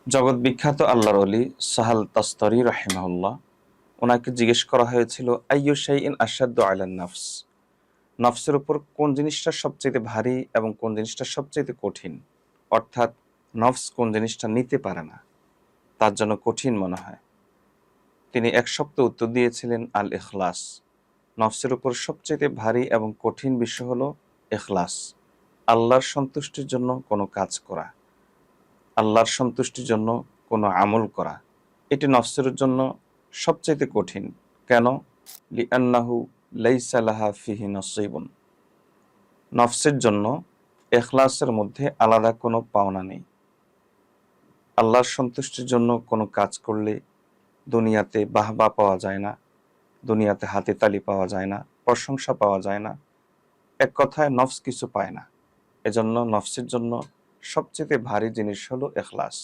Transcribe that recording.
জগৎ বিখ্যাত আল্লাহর ওলি সাহাল তাস্তরি রাহিমাহুল্লাহ, ওনাকে জিজ্ঞেস করা হয়েছিল আইয়ু শাইইন আশাদ্দু আলান নাফস, নফসের উপর কোন জিনিসটা সবচেয়ে ভারী এবং কোন জিনিসটা সবচেয়ে কঠিন, অর্থাৎ নফস কোন জিনিসটা নিতে পারে না, তার জন্য কঠিন মনে হয়। তিনি এক শব্দ উত্তর দিয়েছিলেন আল ইখলাস। নফসের উপর সবচেয়ে ভারী এবং কঠিন বিষয় হলো ইখলাস, আল্লাহর সন্তুষ্টির জন্য কোনো কাজ করা, আল্লাহর সন্তুষ্টির জন্য কোনো আমল করা। এটি নফসের জন্য সবচেয়ে কঠিন। কেন? লিআন্নাহু লাইসা লাহা ফিহি নসীবুন। নফসের জন্য ইখলাসের মধ্যে আলাদা কোনো পাওনা নেই। আল্লাহর সন্তুষ্টির জন্য কোনো কাজ করলে দুনিয়াতে বাহবা পাওয়া যায় না, দুনিয়াতে হাতে তালি পাওয়া যায় না, প্রশংসা পাওয়া যায় না, এক কথায় নফস কিছু পায় না। এজন্য নফসের জন্য সবচেয়ে ভারী জিনিস হলো ইখলাস।